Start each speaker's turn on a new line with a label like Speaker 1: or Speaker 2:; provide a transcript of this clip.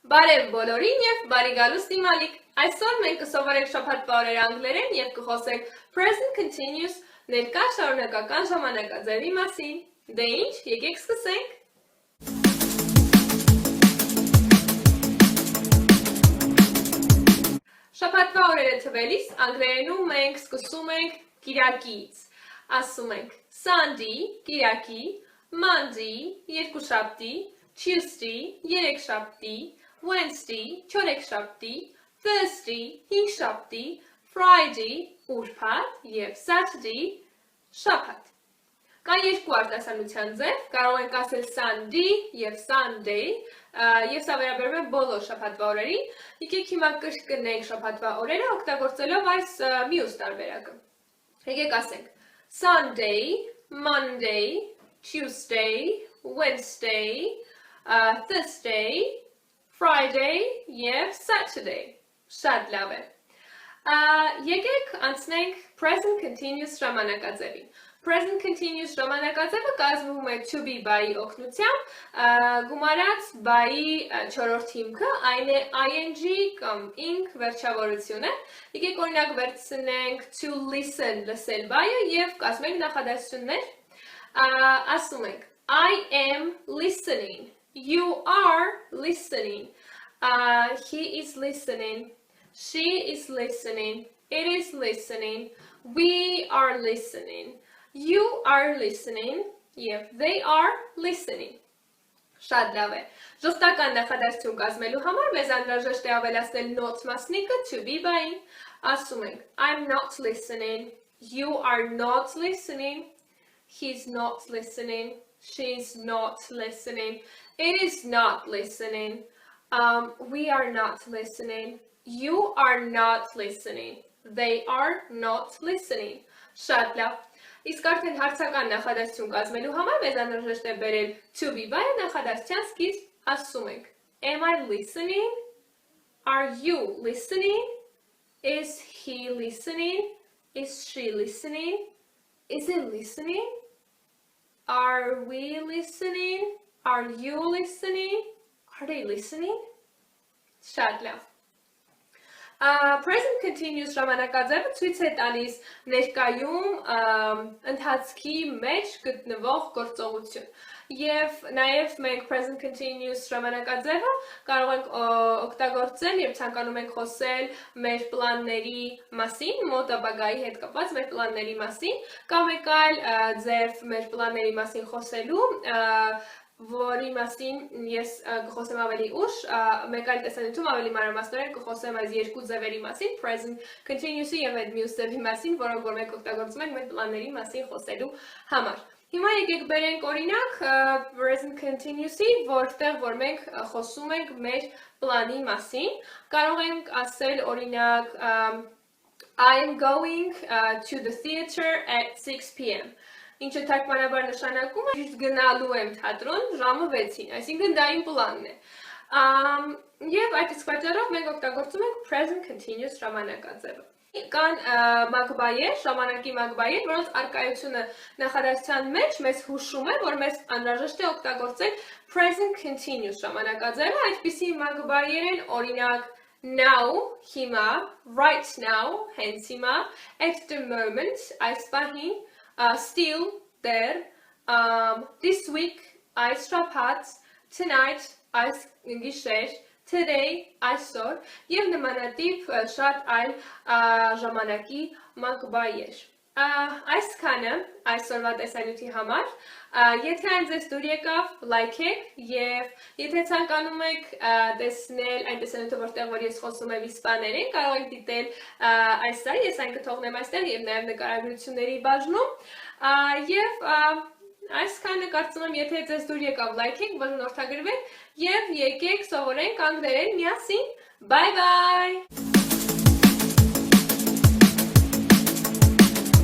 Speaker 1: Բարև բոլորին և բարի գալուստի մալիք։ Այսօր մենք կսովորենք շաբաթվա օրեր անգլերեն և կխոսենք present continuous ներկա շարունակական ժամանակաձևի մասին։ Դե ինչ, եկեք սկսենք։ Շաբաթվա օրերը թվելիս անգլերենում մենք սկսում ենք կիրակից։ Ասում ենք Sunday, կիրակի, Monday, երկուշաբթի, Tuesday, երեքշաբթի, Wednesday, չորեքշաբթի, Thursday, հինգշաբթի, Friday, ուրբաթ և Saturday, շաբաթ։ Կան երկու արտասանության ձև, կարող ենք ասել Sunday և Sunday, և սա վերաբերում է բոլոր շաբաթվա օրերին։ Եկեք հիմա կրկնենք շաբաթվա օրերը օգտագործելով այս մյուս տարբերակը։ Եկեք ասենք Sunday, Monday, Tuesday, Wednesday, Thursday, Friday և Saturday, շատ լավ է։ Եկեք անցնենք present continuous ժամանակաձևին։ Present continuous ժամանակաձևը կազմվում է to be բայի օգնությամբ, գումարած բայի չորրորդ հիմքը, այն է ing կամ ing վերջավորությունը։ Եկեք օրինակ վերցնենք to listen, լսել բայը և կազմենք նախադասություններ։ Ասում ենք I am listening, you are listening, he is listening, she is listening, it is listening, we are listening, you are listening, և they are listening։ Շատ լավ է։ Ժողովրդական նախադասություն կազմելու համար մեզ անհրաժեշտ է ավելացնել not մասնիկը to be բային։ Ասում ենք I'm not listening, you are not listening, he's not listening, she's not listening, it is not listening, we are not listening, you are not listening, they are not listening։ Շատ լավ։ Իսկ արդեն հարցական նախադասություն կազմելու համար մեզ անհրաժեշտ է բերել to be բայը նախադասության սկիզբ։ Ասում ենք Am I listening? Are you listening? Is he listening? Is she listening? Is it listening? Are we listening? Are you listening? Are they listening? Շատ լավ։ Present continuous ժամանակաձևը ցույց է տալիս ներկայում ընթացքի մեջ գտնվող գործողություն։ Եվ նաև մենք present continuous ժամանակաձևը կարող ենք օգտագործել, երբ ցանկանում ենք խոսել մեր պլանների մասին, մոտ ապագայի հետ կապված մեր պլանների մասին, կամ մեկ այլ ձև մեր պլանների մասին խոսելու, որի մասին ես կխոսեմ ավելի ուշ, մեկ այլ տեսանյութում ավելի մանրամասնորեն կխոսեմ այս երկու ձևերի մասին, present continuous-ի և այդ մյուս ձևի մասին, որոնք որ մենք օգտագործում ենք մեր պլանների մասին խոսելու համար։ Հիմա եկեք բերենք օրինակ present continuous-ի, որտեղ որ մենք խոսում ենք մեր պլանի մասին, կարող ենք ասել օրինակ I am going to the theater at 6 p.m. Ինչը թարգմանաբար նշանակում է ճիշտ գնալու եմ թատրոն ժամը 6-ին, այսինքն դա իմ պլանն է։ Եվ այդ իսկ պատճառով մենք օգտագործում ենք present continuous ժամանակաձևը։ Կան մակբայեր, ժամանակի մակբայեր, որոնց առկայությունը նախադասության մեջ մեզ հուշում է, որ մեզ անհրաժեշտ է օգտագործել present continuous ժամանակաձևը, այդպիսի մակբայեր են օրինակ now, հիմա, right now, հենց հիմա, at the moment, այս պահին, still, there, this week, այս շաբաթ, tonight, այս գիշեր, today, այսօր, և նմանատիպ շատ այլ ժամանակի մակբայեր։ Այսքանը այսօրվա տեսանյութի համար, եթե այն ձեզ դուր եկավ, լայքեք և եթե ցանկանում եք տեսնել այն տեսանյութը, որտեղ որ ես խոսում եմ իսպաներեն, կարող եք դիտել այստեղ, ես այն կթողնեմ այստեղ և նաև նկարագրությունների բաժնում, և այսքանը կարծում եմ, եթե ձեզ դուր եկավ, լայքեք, բաժանորդագրվեք և եկեք սովորենք անգլերեն միասին։ Bye bye!